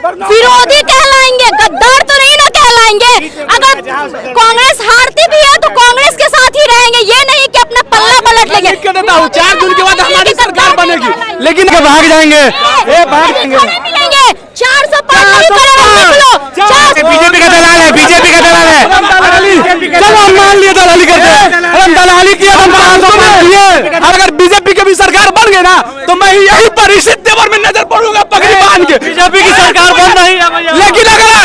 विरोधी कहलाएंगे, गद्दार तो नहीं ना कहलाएंगे। अगर कांग्रेस हारती भी है तो कांग्रेस के साथ ही रहेंगे, ये नहीं कि अपना पल्ला पलट लेंगे। 4 जून के बाद हमारी सरकार बनेगी, लेकिन भाग जाएंगे, भाग जाएंगे। 405 बीजेपी का दलाल है, बीजेपी का दलाल है। चलो हम मान लिए दलाली करते हैं, हम दलाली किया, हम 405 दिए। अगर बीजेपी की भी सरकार बन गई ना तो मैं यही पर इसी तेवर में नजर पड़ूंगा पगड़ी बांध के। बीजेपी की सरकार बन रही है, लेकिन अगर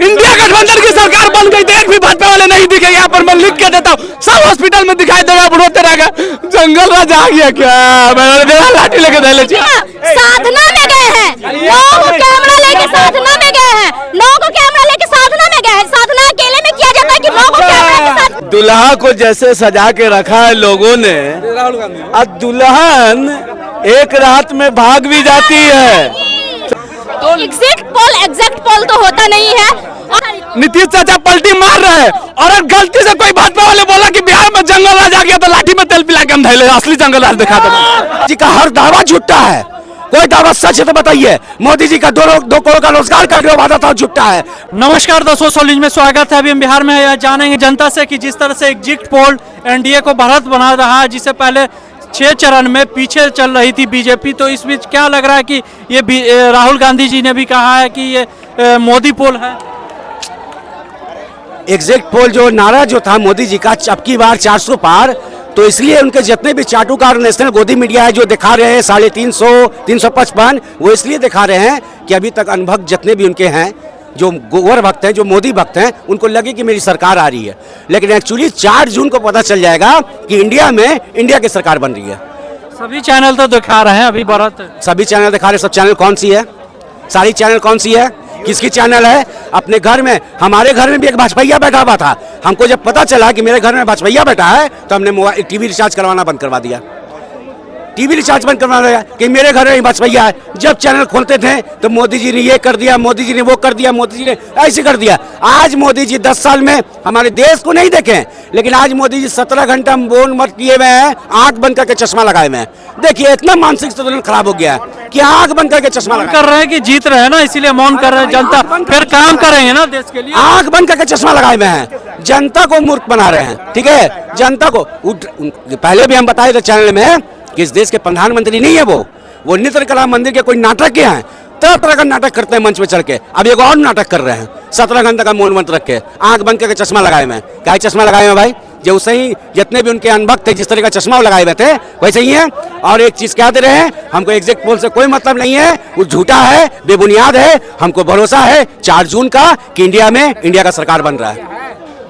इंडिया गठबंधन की सरकार बन गई तो एक भी भाजपा वाले नहीं दिखे। यहाँ पर मैं लिख के देता हूँ, सब हॉस्पिटल में दिखाई देगा, बढ़ोते रहेगा। जंगल राज आ गया क्या? मैंने लाठी लेके दे साधना में गए हैं, लोग कैमरा लेके साधना में गए हैं, लोगों कैमरा लेके साधना में गए हैं। साधना अकेले में किया जाता है कि लोगों कैमरा के साथ। दुल्हा को जैसे सजा के रखा है लोगों ने, अब दुल्हन एक रात में भाग भी जाती है। तो एग्जैक्ट पोल तो होता नहीं है। नीतीश चाचा पलटी मार रहे हैं, और अगर गलती से कोई भाजपा वाले बोला कि बिहार में जंगल राज आ गया तो लाठी में तेल पिला के हम धैले असली जंगल राज दिखा दो। जी का हर दावा झूठा है, कोई दावा सच है तो बताइए। मोदी जी का 2 करोड़ का रोजगार का जो वादा था झूठा है। नमस्कार दोस्तों, सोलिंज में स्वागत है। अभी हम बिहार में जानेंगे जनता से कि जिस तरह से एग्जिट पोल एनडीए को बढ़त बना रहा है, जिससे पहले 6 चरण में पीछे चल रही थी बीजेपी, तो इस बीच क्या लग रहा है कि ये राहुल गांधी जी ने भी कहा है कि ये मोदी पोल है। एग्जिट पोल जो नारा जो था मोदी जी का, अब की बार 400 पार, तो इसलिए उनके जितने भी चाटुकार नेशनल गोदी मीडिया है जो दिखा रहे हैं 350, 355, वो इसलिए दिखा रहे हैं कि अभी तक अनभक्त जितने भी उनके हैं, जो गोवर भक्त हैं, जो मोदी भक्त हैं, उनको लगे कि मेरी सरकार आ रही है। लेकिन एक्चुअली 4 जून को पता चल जाएगा कि इंडिया में इंडिया की सरकार बन रही है। सभी चैनल तो दिखा रहे हैं अभी बढ़त, सभी चैनल दिखा रहे हैं। सब चैनल कौन सी है? सारी चैनल कौन सी है? किसकी चैनल है? अपने घर में, हमारे घर में भी एक भाजपैया बैठा हुआ था। हमको जब पता चला कि मेरे घर में भाजपैया बैठा है तो हमने मोबाइल टीवी रिचार्ज करवाना बंद करवा दिया। टीवी रिचार्ज बंद करवा दिया कि मेरे घर में भाजपैया है। जब चैनल खोलते थे तो मोदी जी ने ये कर दिया, मोदी जी ने वो कर दिया, मोदी जी ने ऐसे कर दिया। आज मोदी जी 10 साल में हमारे देश को नहीं देखे, लेकिन आज मोदी जी 17 घंटा बोन मत किए हुए हैं, आंख बंद करके चश्मा लगाए हुए हैं। देखिए इतना मानसिक संतुलन खराब हो गया है कि आंख बंद करके चश्मा कर रहे हैं कि जीत रहे हैं ना, इसीलिए मौन कर रहे हैं। जनता फिर काम कर रहे हैं ना देश के लिए, आंख बंद करके चश्मा लगाए हुए हैं, जनता को मूर्ख बना रहे हैं। ठीक है, जनता को पहले भी हम बताए थे चैनल में कि इस देश के प्रधानमंत्री नहीं है वो नित्र कला मंदिर के कोई नाटक के हैं, तरह तरह का नाटक करते हैं मंच पे चढ़ के। अब एक और नाटक कर रहे हैं, 17 घंटे का मौन मंत्र रख के, आंख बंद करके चश्मा लगाए हुए हैं। क्या चश्मा लगाए हुए भाई? जो उसे ही जितने भी उनके अनभक्त थे जिस तरह का चश्मा लगाए हुए थे वैसे ही है। और एक चीज कहते रहे, हमको एग्जिट पोल से कोई मतलब नहीं है, वो झूठा है, बेबुनियाद है। हमको भरोसा है 4 जून का कि इंडिया में इंडिया का सरकार बन रहा है।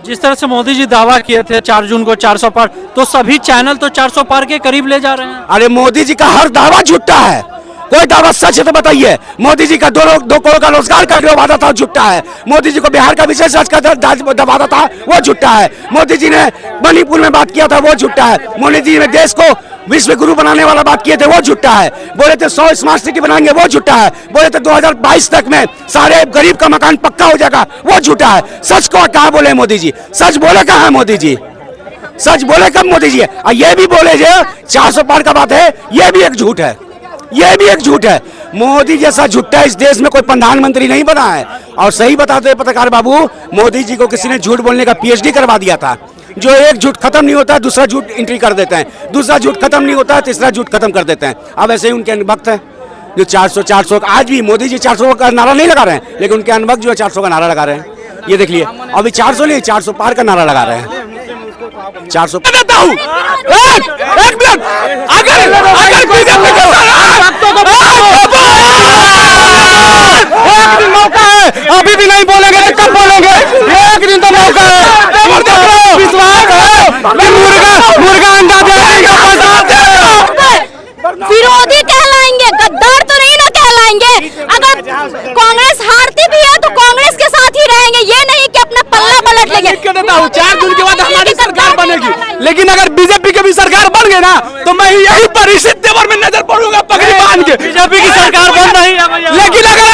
जिस तरह से मोदी जी दावा किए थे 4 जून को 400 पार, तो सभी चैनल तो 400 पार के करीब ले जा रहे हैं। अरे मोदी जी का हर दावा झूठा है, कोई दावा सच है तो बताइए। मोदी जी का 2 करोड़ का रोजगार का जो वादा था झूठा है। मोदी जी को बिहार का विशेष राज्य का वादा था वो झूठा है। मोदी जी ने मणिपुर में बात किया था वो झूठा है। मोदी जी ने देश को विश्व गुरु बनाने वाला बात किए थे वो झूठा है। बोले थे 100 स्मार्ट सिटी बनाएंगे वो झूठा है। बोले थे 2022 तक में सारे गरीब का मकान पक्का हो जाएगा वो झूठा है। सच को कहा बोले मोदी जी? सच बोले कहा मोदी जी? सच बोले कब मोदी जी? ये भी बोले जो 400 पार का बात है, ये भी एक झूठ है, ये भी एक झूठ है। मोदी जैसा झूठा इस देश में कोई प्रधानमंत्री नहीं बना है। और सही बताते हैं पत्रकार बाबू, मोदी जी को किसी ने झूठ बोलने का PhD करवा दिया था। जो एक झूठ खत्म नहीं होता दूसरा झूठ एंट्री कर देते हैं, दूसरा झूठ खत्म नहीं होता तीसरा झूठ खत्म कर देते हैं। अब ऐसे ही उनके अनभक्त हैं जो 400 आज भी मोदी जी 400 का नारा नहीं लगा रहे हैं, लेकिन उनके अनभक्त जो है 400 का नारा लगा रहे हैं। ये देख लिए, अभी 400 नहीं 400 पार का नारा लगा रहे हैं। 400 देता हूँ, एक मिनट, अगर मौका है, अभी भी नहीं बोलेंगे तो कब बोलेंगे? एक दिन तो मौका है, विश्वास है कि मुर्गा अंडा विरोधी कहलाएंगे, गद्दार तो नहीं ना कहलाएंगे। अगर कांग्रेस हारती भी है तो कांग्रेस के साथ ही रहेंगे, ये नहीं कि अपना पल्ला पलट लेंगे। 4 जून के बाद हमारी सरकार बनेगी, लेकिन अगर बीजेपी की भी सरकार बन गई ना तो मैं यही पर इसी तेवर में नजर पड़ूंगा पगड़ी बांध के। बीजेपी की सरकार बन रही है, लेकिन अगर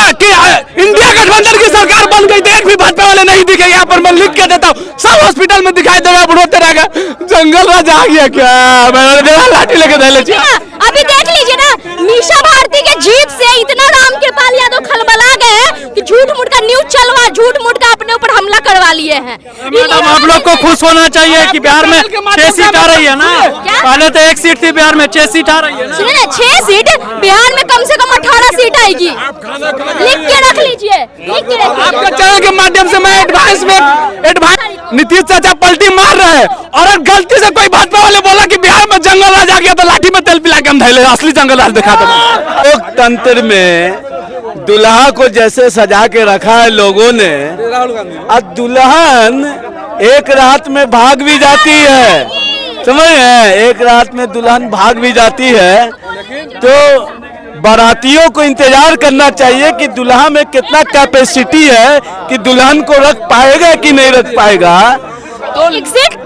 इंडिया गठबंधन की सरकार बन गई तो एक भी भाजपा वाले नहीं दिखे। यहाँ पर मैं लिख के देता हूँ, सब हॉस्पिटल में दिखाई देगा, बढ़ोते रहेगा। जंगल राज आ गया क्या? मैंने लाठी लेके दे ले। अभी देख लीजिए ना, मीसा भारती के जीत से इतना रामकृपाल यादव खलबला गए, झूठ मूठ का न्यूज चलवा, झूठ मूठ का अपने ऊपर हमला करवा लिए हैं। मैडम आप लोग को खुश होना चाहिए कि बिहार में 6 सीट आ रही है ना। पहले तो 1 सीट थी, बिहार में 6 सीट आ रही है ना। सुनिए ना, 6 सीट बिहार में कम से कम 18 सीट आएगी। लिख के रख लीजिए, लिख के रख लीजिए। आपके चैनल के माध्यम से मैं एडवांस नीतीश चाचा पलटी मार रहे हैं, और अगर गलती से कोई भाजपा वाले बोला कि बिहार में जंगल राज आ गया तो लाठी में तेल पिला के हम धैले असली जंगल राज दिखा दो। लोकतंत्र में दुल्हा को जैसे सजा के रखा है लोगों ने, अब दुल्हन एक रात में भाग भी जाती है, समझ रहे, एक रात में दुल्हन भाग भी जाती है, तो बारातियों को इंतजार करना चाहिए कि दुल्हा में कितना कैपेसिटी है कि दुल्हन को रख पाएगा कि नहीं रख पाएगा। तो एग्जैक्ट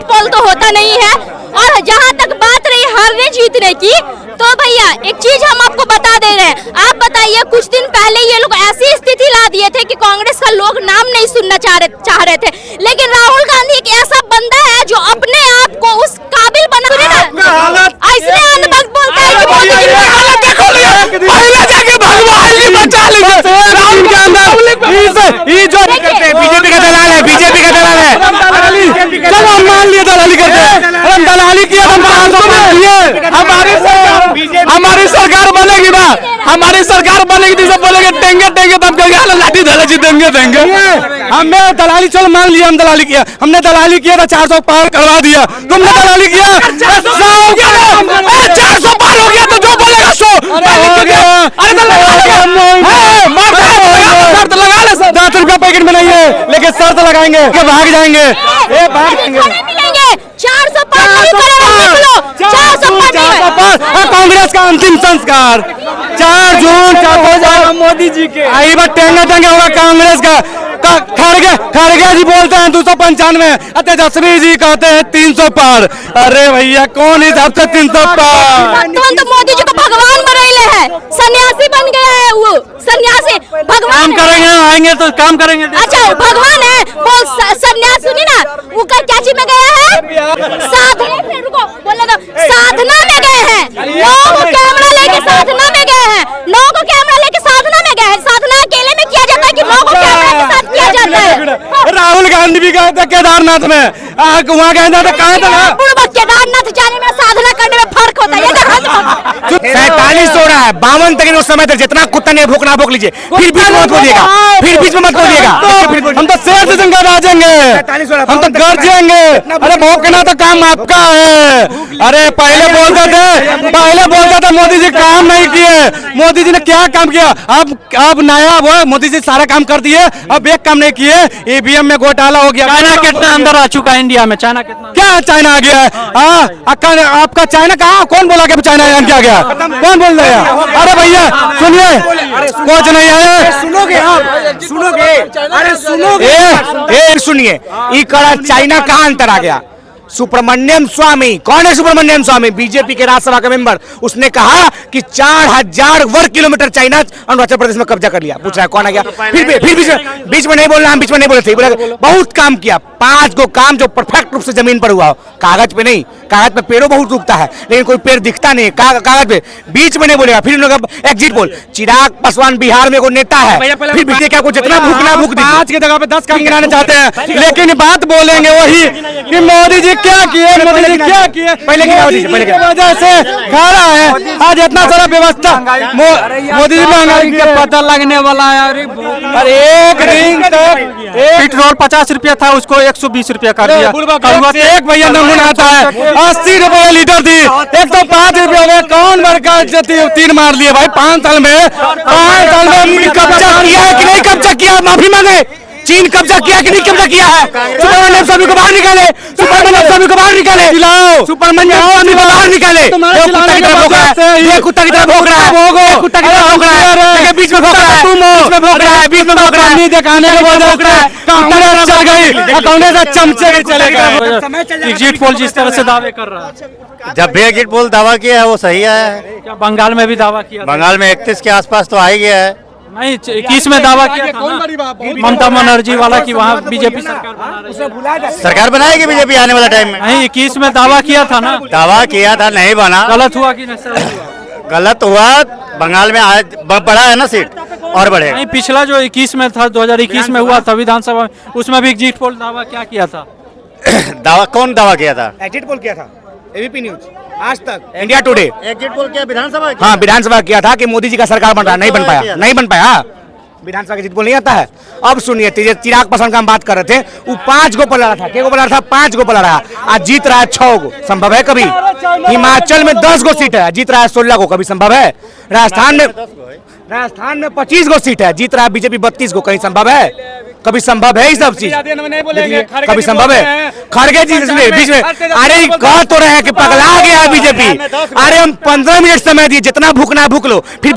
पोल तो होता नहीं है। और जहाँ तक बात रही हारने जीतने की, तो भैया एक चीज हम आपको बता दे रहे हैं। आप बताइए, कुछ दिन पहले ये लोग ऐसी स्थिति ला दिए थे कि कांग्रेस का लोग नाम नहीं सुनना चाह रहे थे, लेकिन राहुल गांधी एक ऐसा बंदा है जो अपने आप को उस काबिल बना ऐसे अनबक बोलता है कि मोदी जी पहले जाके भगवान ही बचा लीजिए। राहुल के अंदर ये जो बीजेपी का दलाल है, बीजेपी का दलाल है, चलो हम मान लिए दलाली करते हैं, हम दलाली किया तो हमारी सरकार बनेगी ना, हमारी सरकार बनेगी तो सब बोलेंगे टेंगे टेंगे, तब कहेंगे लाठी धला जी देंगे देंगे। हमें दलाली, चलो मान लिया हम दलाली किया, हमने दलाली किया था 400 पार करवा दिया, तुमने दलाली किया 400 पार हो गया तो जो बोलेगा सो। शर्त लगा ले, 10 रुपया पैकेट में नहीं है, लेकिन शर्त लगाएंगे कि भाग जाएंगे, ये भाग जाएंगे। 400 पार कांग्रेस का अंतिम संस्कार 4 जून 4 मोदी जी के आई बार टेंगे टेंगे होगा कांग्रेस का। खड़गे जी बोलते हैं 295, तेजस्वी जी कहते हैं 300 पार। अरे भैया कौन हिसाब से 300 पार? तो मोदी जी को भगवान बनैले है, सन्यासी बन गया है वो, सन्यासी भगवान। काम करेंगे, आएंगे तो काम करेंगे। अच्छा भगवान है वो, सन्यास सुनी ना, वो क्या चीज में गया है? साधना, रुको बोलेगा, साधना में गए हैं लोग, कैमरा लेके साधना में गए हैं लोग, कैमरा लेके साधना में गए हैं। साधना अकेले में किया जाता है कि लोगों को कैमरा के साथ किया जाता है? राहुल गांधी भी गए थे केदारनाथ में, वहाँ गए थे, कहा था केदारनाथ जाने में साधना करने में फर्क होता है। 47 हो रहा है, 52 तक उस समय तक जितना कुत्ता ने भोंकना भोंक लीजिए, फिर बीच में मत बोलिएगा, फिर बीच में मत बोलिएगा। हम तो शेर से जंगा राजेंगे, हम तो गरजेंगे। अरे भोंकना तो काम आपका है। अरे पहले बोलते थे मोदी जी काम नहीं किए, मोदी जी ने क्या काम किया? अब नायाब हो, मोदी जी सारा काम कर दिए, अब एक काम नहीं किए, ईवीएम में घोटाला हो गया। चाइना कितना अंदर आ चुका है इंडिया में? चाइना कितना, क्या चाइना आ गया है? आपका चाइना कहाँ? कौन बोला कि चाइना आ गया? कौन बोल रहा है? अरे भैया सुनिए, कुछ नहीं है, सुनोगे आप, सुनोगे, अरे सुनोगे, सुनिए, चाइना कहाँ अंतर आ गया? सुब्रमण्यम स्वामी, कौन है सुब्रमण्यम स्वामी? बीजेपी के राज्यसभा का मेंबर। उसने कहा कि 4000 वर्ग किलोमीटर चाइना अरुणाचल प्रदेश में कब्जा कर लिया। पूछ रहा है कौन आ गया? फिर बीच में नहीं बोलना, हम बीच में नहीं बोले थे, बोला बहुत काम किया, 5 गो काम जो परफेक्ट रूप से जमीन पर हुआ हो, कागज पे नहीं। कागज पे पेड़ों बहुत उगता है, लेकिन कोई पेड़ दिखता नहीं कागज पे। बीच में नहीं बोलेगा, फिर लोग एग्जिट पोल। चिराग पासवान बिहार में कोई नेता है, फिर बीते क्या को जितना भूखना भूख दी, 5 की जगह पे 10 काम गिनाने चाहते हैं, लेकिन बात बोलेंगे वही कि मोदी जी क्या किए, मोदी जी क्या किए। पहले की वजह से खा रहा है आज इतना सारा व्यवस्था। मोदी जी महंगाई के पता लगने वाला है। अरे एक दिन तक पेट्रोल 50 रुपया था, उसको 120 रुपया कर दिया। एक भैया नमूना आता है 80 रुपये लीटर थी, 105 रुपये में कौन बड़का 3 मार लिए भाई 5 साल में। 5 साल में कब्जा किया है कि नहीं कब्जा किया? माफी मांगे। चीन कब्जा किया कि नहीं कब्जा किया है? सुब्रमण्यम स्वामी को बाहर निकाले, सुब्रमण्यम स्वामी को बाहर निकाले, सुब्रमण्यम स्वामी को बाहर निकाले। ये कुत्ता की तरह भौंक रहा है, ये कुत्ता की तरह भौंक रहा है, कुत्ता की तरह भौंक रहा है, बीच में भौंक रहा है, बीच में भौंक रहा है, बीच में भौंक रहा है, नहीं दिखाने के बाद भौंक रहा है। कांग्रेस चल गई, कांग्रेस चमचे के चलेगा। एग्जिट पोल जिस तरह से दावे कर रहा है, जब भी एग्जिट पोल दावा किया है वो सही है। क्या बंगाल में भी दावा किया? बंगाल में 31 के आसपास तो आ ही गया है। नहीं, 21 में दावा किया था ना ममता बनर्जी वाला कि वहाँ बीजेपी सरकार बना रही है। सरकार बनाएगी बीजेपी आने वाला टाइम में। नहीं, 21 में दावा किया था ना। दावा किया था, नहीं बना। गलत हुआ कि नहीं? गलत हुआ, बंगाल में आज बढ़ा है ना सीट। और बढ़ेगा। नहीं, पिछला जो 21 में था, 2021 में हुआ था विधानसभा में, उसमें भी एग्जिट पोल दावा क्या किया था? दावा कौन दावा किया था? एग्जिट पोल किया था एबीपी न्यूज, आज तक, इंडिया टुडे। एग्जिट पोल क्या विधानसभा? हाँ, विधानसभा किया था कि मोदी जी का सरकार बन रहा, नहीं बन पाया, नहीं बन पाया। विधानसभा का एग्जिट पोल नहीं आता है। अब सुनिए, चिराग पासवान का हम बात कर रहे थे, वो 5 गो पला रहा था, के गो पला रहा था, 5 गो पला रहा, आज जीत रहा है 6 गो। संभव है कभी? हिमाचल में 10 गो सीट है, जीत रहा है 16 गो, कभी संभव है? राजस्थान में 25 गो सीट है, जीत रहा है बीजेपी 32 गो, कहीं संभव है? कभी संभव है ये सब चीज? कभी संभव है? खड़गे जी बीच में, अरे कह तो रहे हैं कि पगला गया है बीजेपी। अरे हम 15 मिनट समय दिए, जितना भूखना भूख लो, फिर